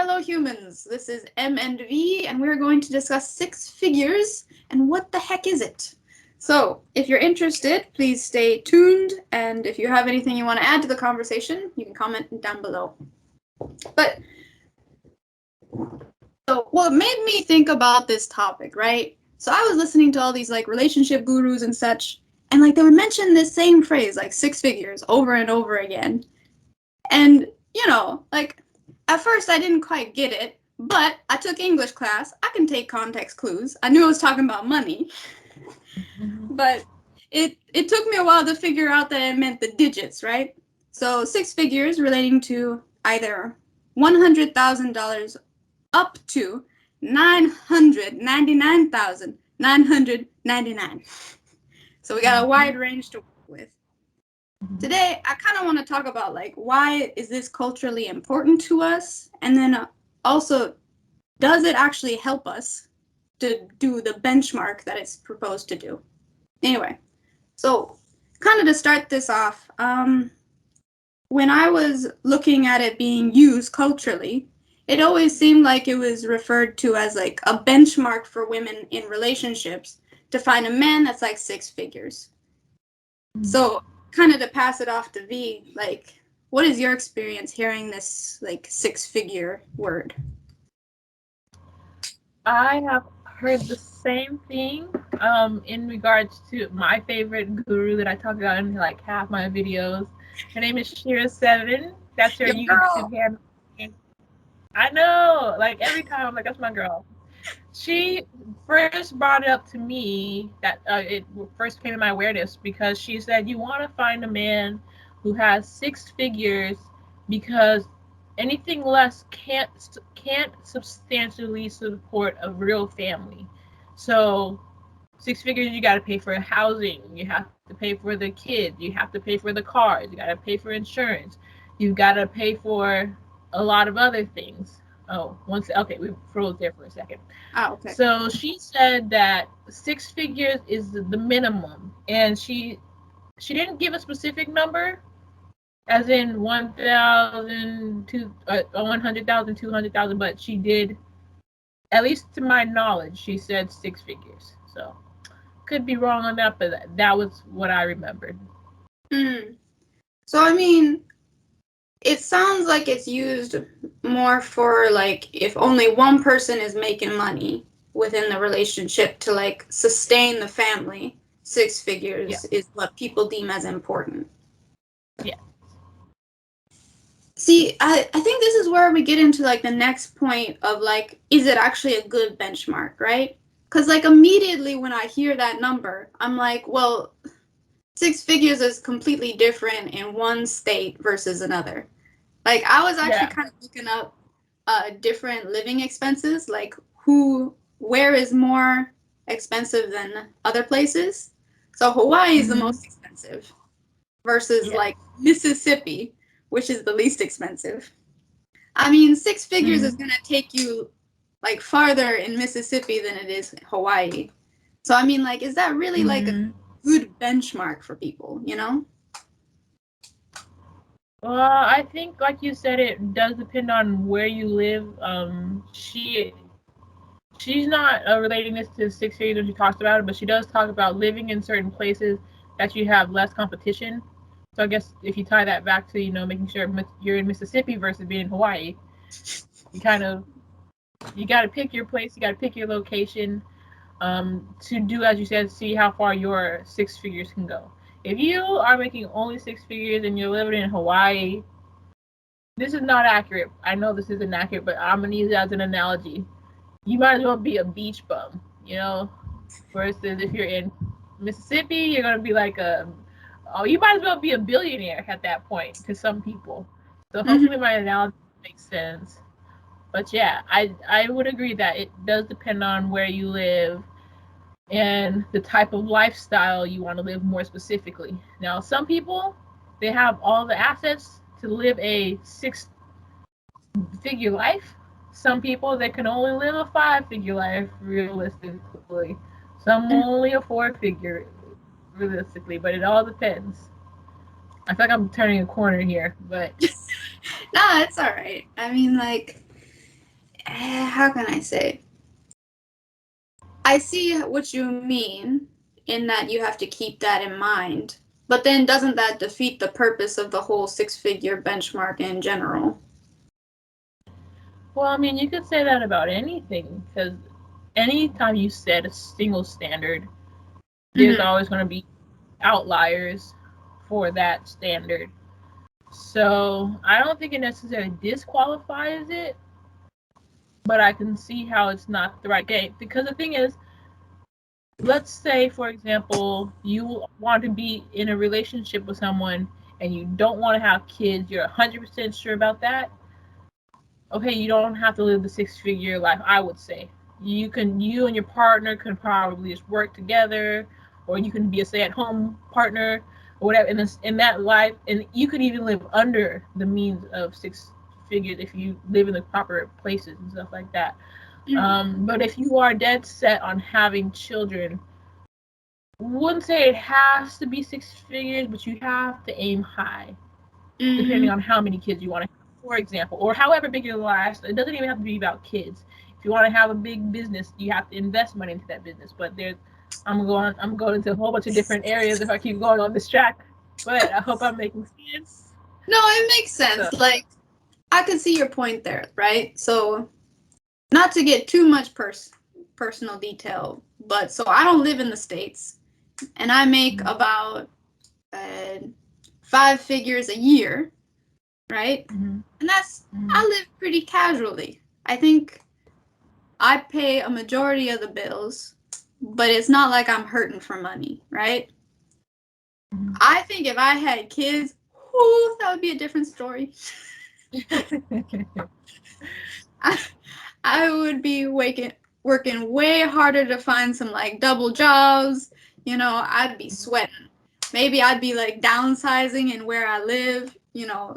fellow humans. This is M and V, and we're going to discuss six figures and what the heck is it? So, if you're interested, please stay tuned, and if you have anything you want to add to the conversation, you can comment down below. But, so what made me think about this topic, right? So I was listening to all these like relationship gurus and such, and like they would mention this same phrase, like six figures, over and over again. And, like, at first I didn't quite get it, but I took English class. I can take context clues. I knew I was talking about money. But it took me a while to figure out that it meant the digits, right? So six figures relating to either $100,000 up to $999,999. So we got a wide range to work with. Today, I kind of want to talk about like why is this culturally important to us, and then also, does it actually help us to do the benchmark that it's proposed to do? Anyway, so kind of to start this off, when I was looking at it being used culturally, it always seemed like it was referred to as like a benchmark for women in relationships to find a man that's like six figures. So kind of to pass it off to V, like, what is your experience hearing this like six-figure word? I have heard the same thing in regards to my favorite guru that I talk about in like half my videos. Her name is Shira7. That's her YouTube handle. I know, like every time I'm like, that's my girl. She first brought it up to me that it first came to my awareness because she said you want to find a man who has six figures because anything less can't substantially support a real family. So six figures, you got to pay for housing, you have to pay for the kids, you have to pay for the cars, you got to pay for insurance, you got to pay for a lot of other things. We froze there for a second. Oh, okay. So she said that six figures is the minimum, and she didn't give a specific number, as in 1,000, 100,000, 200,000, but she did, at least to my knowledge, she said six figures. So could be wrong on that, but that was what I remembered. So I mean, it sounds like it's used more for like if only one person is making money within the relationship to like sustain the family. Six figures is what people deem as important. Yeah. See, I think this is where we get into like the next point of like, is it actually a good benchmark, right? Because like immediately when I hear that number, I'm like, well, six figures is completely different in one state versus another. Like I was actually kind of looking up different living expenses, like where is more expensive than other places. So Hawaii is the most expensive versus like Mississippi, which is the least expensive. I mean, six figures is going to take you like farther in Mississippi than it is Hawaii. So I mean, like, is that really like a good benchmark for people, you know? Well, I think, like you said, it does depend on where you live. She's not relating this to six figures when she talks about it, but she does talk about living in certain places that you have less competition. So I guess if you tie that back to making sure you're in Mississippi versus being in Hawaii, you got to pick your place, you got to pick your location to do, as you said, see how far your six figures can go. If you are making only six figures and you're living in Hawaii, this is not accurate. I know this isn't accurate, but I'm going to use it as an analogy. You might as well be a beach bum, versus if you're in Mississippi, you're going to be like you might as well be a billionaire at that point to some people. So hopefully my analogy makes sense. But yeah, I would agree that it does depend on where you live and the type of lifestyle you want to live more specifically. Now, some people, they have all the assets to live a six-figure life. Some people, they can only live a five-figure life realistically. Some only a four-figure realistically, but it all depends. I feel like I'm turning a corner here, but... Nah, it's all right. I mean, like, how can I say? I see what you mean in that you have to keep that in mind. But then doesn't that defeat the purpose of the whole six-figure benchmark in general? Well, I mean, you could say that about anything because anytime you set a single standard, there's Mm-hmm. always going to be outliers for that standard. So I don't think it necessarily disqualifies it, but I can see how it's not the right game. Because the thing is, let's say, for example, you want to be in a relationship with someone and you don't want to have kids, you're 100% sure about that. Okay, you don't have to live the six-figure life, I would say. You and your partner can probably just work together, or you can be a stay-at-home partner, or whatever. In that life, and you could even live under the means of six figures if you live in the proper places and stuff like that. But if you are dead set on having children, wouldn't say it has to be six figures, but you have to aim high, depending Mm-hmm. on how many kids you want to have, for example, or however big your life. It doesn't even have to be about kids. If you want to have a big business, you have to invest money into that business. But I'm going into a whole bunch of different areas if I keep going on this track. But I hope I'm making sense. No, it makes So, sense. Like, I can see your point there, right? So, not to get too much personal detail, but so I don't live in the States, and I make mm-hmm. about uh, 5 figures a year, right? Mm-hmm. And I Mm-hmm. live pretty casually. I think I pay a majority of the bills, but it's not like I'm hurting for money, right? I think if I had kids, whoo, that would be a different story. I, I would be working way harder to find some like double jobs. I'd be sweating. Maybe I'd be like downsizing in where I live,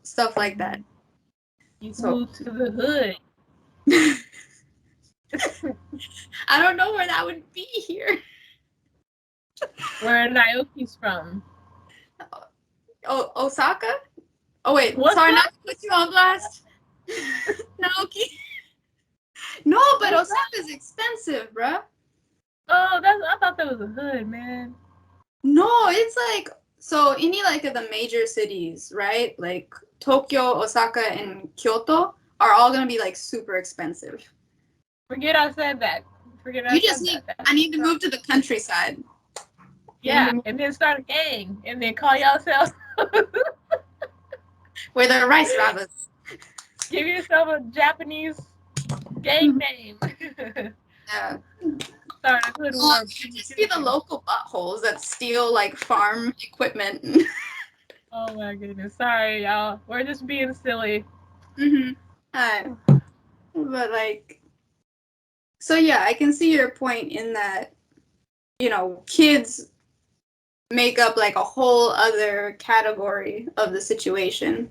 stuff like that. You So moved to the hood. I don't know where that would be here. Where Naoki's from. Oh, Osaka? Oh wait, What's sorry, that? not to put you on blast. Naoki. No, but What's that? Osaka's expensive, bruh. Oh, I thought that was a hood, man. No, it's like so any like of the major cities, right? Like Tokyo, Osaka, and Kyoto are all gonna be like super expensive. Forget I said that. Forget I You just said need that. That's I need to move to the countryside. You need yeah, to move and then start a gang, and then call yourself, where there are rice rabbits. give yourself a Japanese gang name. Yeah. Start a hood Well, war. you just be the local buttholes that steal like farm equipment. Oh my goodness, sorry y'all. We're just being silly. Mm-hmm. But like, so yeah, I can see your point in that, kids make up like a whole other category of the situation.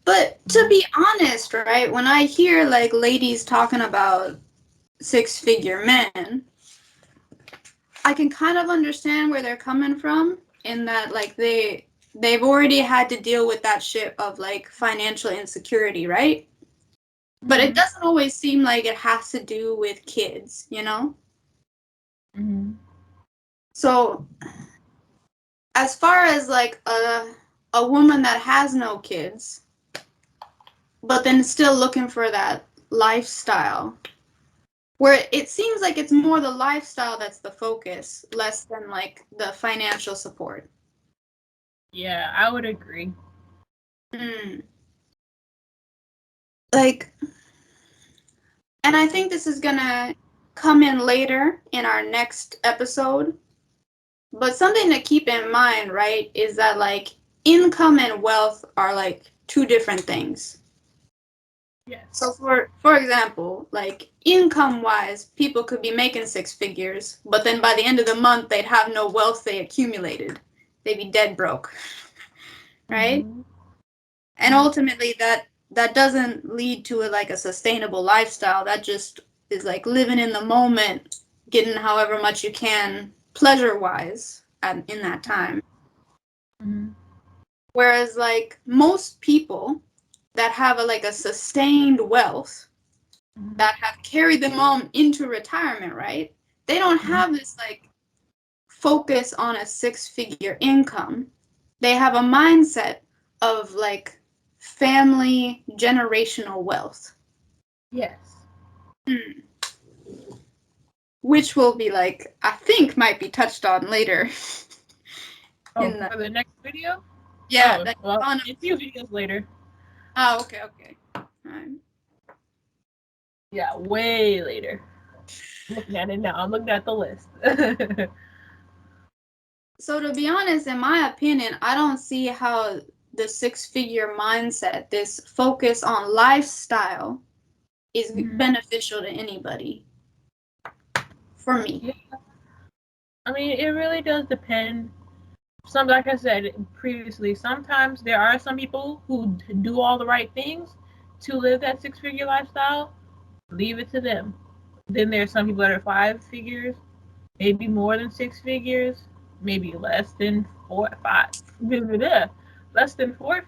But to be honest, right, when I hear like ladies talking about six-figure men, I can kind of understand where they're coming from in that like they've already had to deal with that shit of like financial insecurity, right? But it Mm-hmm. doesn't always seem like it has to do with kids, you know? Mm-hmm. So as far as like a woman that has no kids, but then still looking for that lifestyle, where it seems like it's more the lifestyle that's the focus, less than like the financial support. Yeah, I would agree. Mm. Like, and I think this is gonna come in later in our next episode. But something to keep in mind, right, is that like income and wealth are like two different things. Yes. So for example, like income wise, people could be making six figures, but then by the end of the month they'd have no wealth they accumulated. They'd be dead broke. Right? Mm-hmm. And ultimately that doesn't lead to like a sustainable lifestyle. That just is like living in the moment, getting however much you can pleasure wise in that time. Mm-hmm. Whereas like most people that have like a sustained wealth, that have carried them on into retirement, right? They don't have this like focus on a six-figure income. They have a mindset of like family generational wealth. Yes. Which will be like, I think might be touched on later. Oh, for the next video? Yeah. Oh, well, a few videos later. Oh, okay. Yeah, way later. I'm looking at it now. I'm looking at the list. So to be honest, in my opinion, I don't see how the six-figure mindset, this focus on lifestyle, is beneficial to anybody. For me. Yeah. I mean, it really does depend. Like I said previously, sometimes there are some people who do all the right things to live that six-figure lifestyle. Leave it to them. Then there's some people that are 5 figures, maybe more than 6 figures, maybe less than 4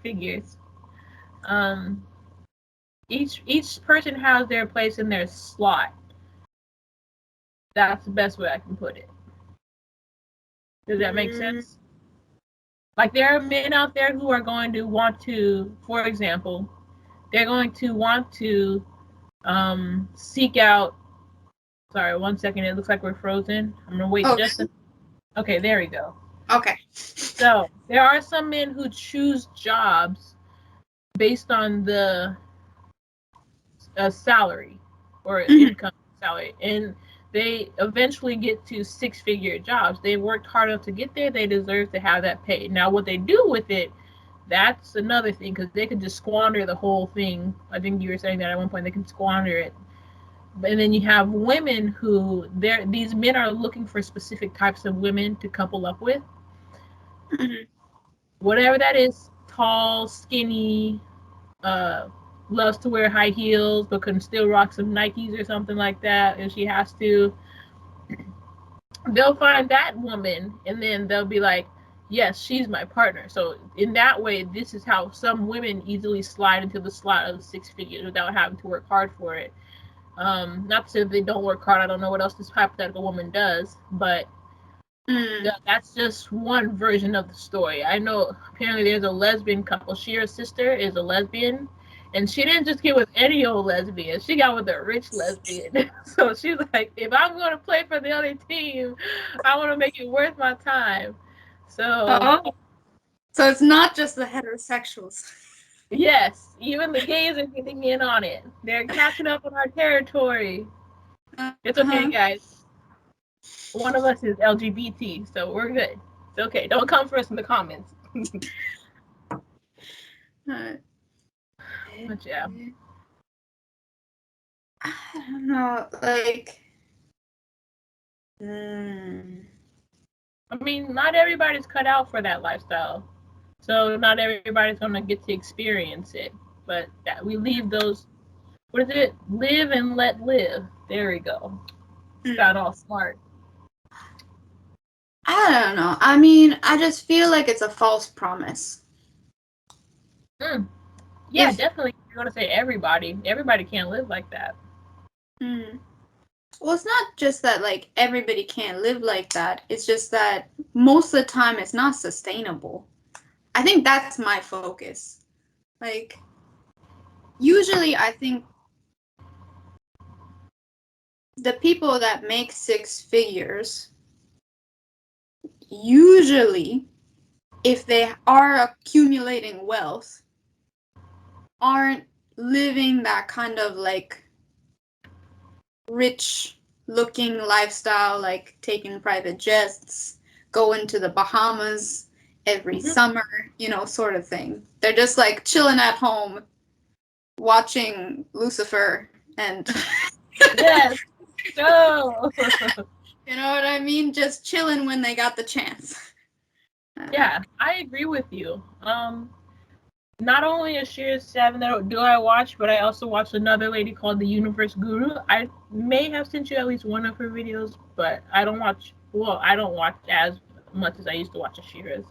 figures. Each person has their place in their slot. That's the best way I can put it. Does that make sense? Like, there are men out there who are going to want to, for example, they're going to want to seek out. Sorry, 1 second. It looks like we're frozen. I'm gonna wait just a. Okay, there we go. Okay. So there are some men who choose jobs based on the salary or income salary, and they eventually get to 6-figure jobs. They worked hard enough to get there. They deserve to have that pay. Now, what they do with it, that's another thing, because they could just squander the whole thing. I think you were saying that at one point they can squander it. And then you have women who these men are looking for specific types of women to couple up with. Whatever that is, tall, skinny, loves to wear high heels but can still rock some Nikes or something like that if she has to. They'll find that woman and then they'll be like, yes, she's my partner. So in that way, this is how some women easily slide into the slot of 6 figures without having to work hard for it. Not to say they don't work hard. I don't know what else this hypothetical woman does, but that's just one version of the story. I know apparently there's a lesbian couple. Shira's sister is a lesbian, and she didn't just get with any old lesbian. She got with a rich lesbian. So she's like, if I'm going to play for the other team, I want to make it worth my time. So it's not just the heterosexuals. Yes, even the gays are getting in on it. They're catching up on our territory. It's okay, guys. One of us is LGBT, so we're good. It's okay. Don't come for us in the comments. But yeah. I don't know, like. I mean, not everybody's cut out for that lifestyle. So not everybody's going to get to experience it. But we leave those, what is it? Live and let live. There we go. Got all smart. I don't know. I mean, I just feel like it's a false promise. Yeah, definitely. You're going to say everybody. Everybody can't live like that. Well, it's not just that, like, everybody can't live like that. It's just that most of the time it's not sustainable. I think that's my focus. Like, usually I think the people that make 6 figures, usually, if they are accumulating wealth, aren't living that kind of, like, rich looking lifestyle, like taking private jets, going to the Bahamas every summer, sort of thing. They're just like chilling at home watching Lucifer and yes. No. You know what I mean? Just chilling when they got the chance. Yeah, I agree with you. Not only is Shira 7 that do I watch, but I also watch another lady called the Universe Guru. I may have sent you at least one of her videos, but I don't watch as much as I used to watch Shira's.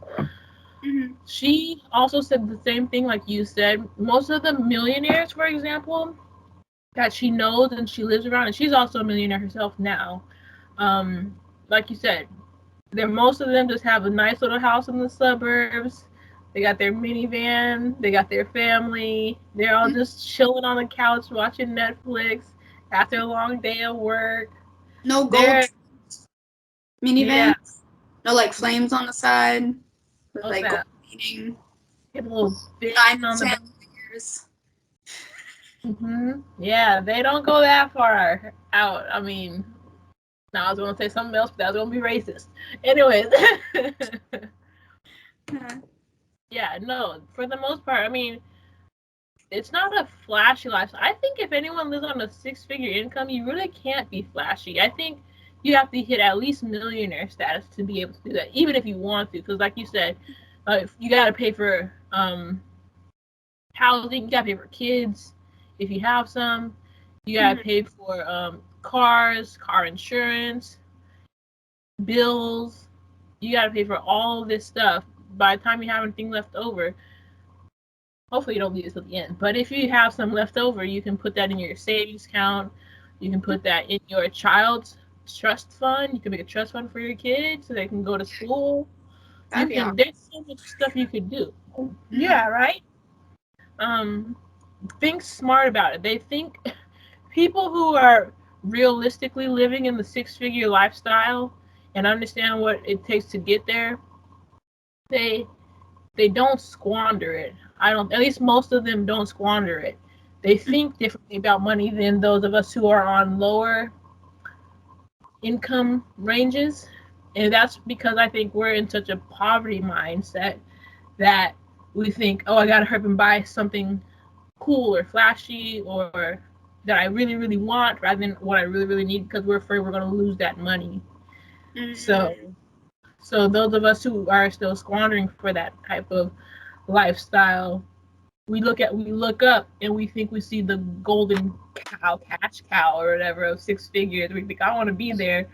She also said the same thing like you said. Most of the millionaires, for example, that she knows and she lives around, and she's also a millionaire herself now. Like you said, most of them just have a nice little house in the suburbs. They got their minivan, they got their family. They're all just chilling on the couch watching Netflix after a long day of work. No gold minivans. Yeah. No like flames on the side. With, What's like that? gold plating. Get a little bit on the figures. Yeah, they don't go that far out. I mean, now I was gonna say something else, but that was gonna be racist. Anyways. Yeah, no, for the most part, I mean, it's not a flashy lifestyle. I think if anyone lives on a 6-figure income, you really can't be flashy. I think you have to hit at least millionaire status to be able to do that, even if you want to. Because, like you said, you got to pay for housing, you got to pay for kids if you have some. You got to pay for cars, car insurance, bills. You got to pay for all of this stuff. By the time you have anything left over, hopefully you don't leave this at the end, but if you have some left over, you can put that in your savings account. You can put that in your child's trust fund. You can make a trust fund for your kids so they can go to school. There's so much stuff you could do. Yeah, right? Think smart about it. They think people who are realistically living in the 6-figure lifestyle and understand what it takes to get there, they don't squander it. At least most of them don't squander it. They think differently about money than those of us who are on lower income ranges. And that's because I think we're in such a poverty mindset that we think, oh, I gotta hurry and buy something cool or flashy or that I really, really want rather than what I really, really need because we're afraid we're gonna lose that money. So those of us who are still squandering for that type of lifestyle, we look up and we think we see the golden cash cow or whatever of 6 figures. We think I want to be there,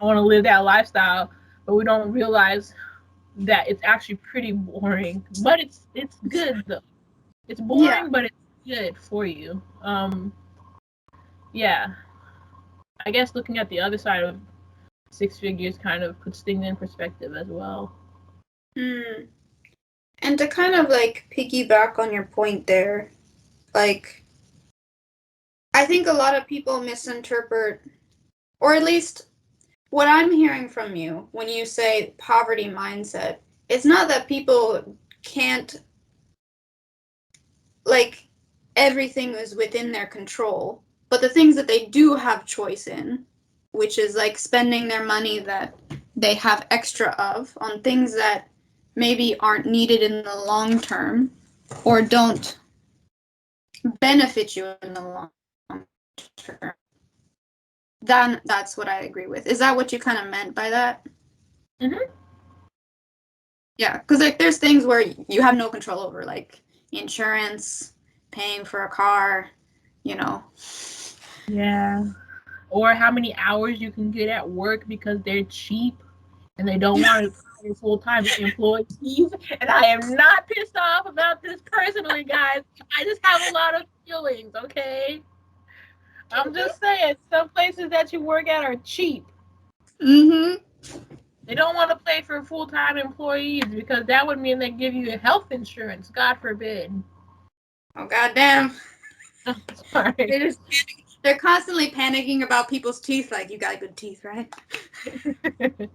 I want to live that lifestyle, but we don't realize that it's actually pretty boring. But it's good though. It's boring, but it's good for you. Yeah. I guess looking at the other side of 6 figures kind of puts things in perspective as well. And to kind of like piggyback on your point there, like I think a lot of people misinterpret, or at least what I'm hearing from you when you say poverty mindset, it's not that people can't, like, everything is within their control, but the things that they do have choice in, which is like spending their money that they have extra of on things that maybe aren't needed in the long term or don't benefit you in the long term. Then that's what I agree with. Is that what you kind of meant by that? Yeah, because like there's things where you have no control over, like insurance, paying for a car, you know. Yeah. Or how many hours you can get at work because they're cheap and they don't want to hire full-time employees. And I am not pissed off about this personally, guys. I just have a lot of feelings, okay? I'm just saying, some places that you work at are cheap. They don't want to pay for full-time employees because that would mean they give you health insurance. God forbid. Oh, goddamn. Sorry. They're constantly panicking about people's teeth. Like, you got good teeth, right? Right.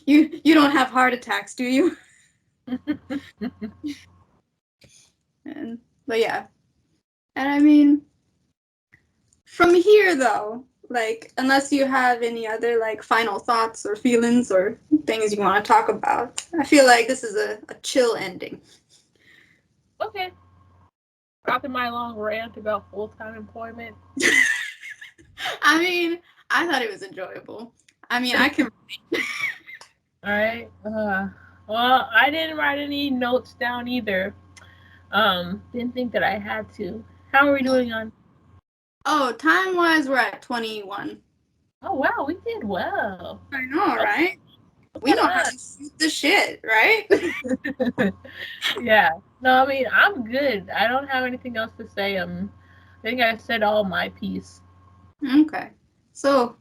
You don't have heart attacks, do you? But yeah. And I mean, from here though, like, unless you have any other like final thoughts or feelings or things you want to talk about, I feel like this is a chill ending. Okay. After my long rant about full-time employment. I mean, I thought it was enjoyable. I mean, I can. All right. Well, I didn't write any notes down either. Didn't think that I had to. How are we doing on? Oh, time-wise, we're at 21. Oh wow, we did well. I know, right? Look we know at how to shoot the shit, right? Yeah. No, I mean I'm good. I don't have anything else to say. think I said all my piece. Okay. So,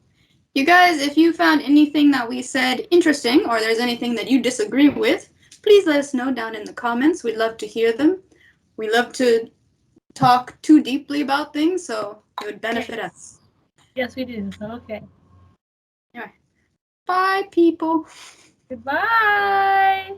you guys, if you found anything that we said interesting or there's anything that you disagree with, please let us know down in the comments. We'd love to hear them. We love to talk too deeply about things, so it would benefit us. Yes, we do. Okay. Bye, people. Goodbye.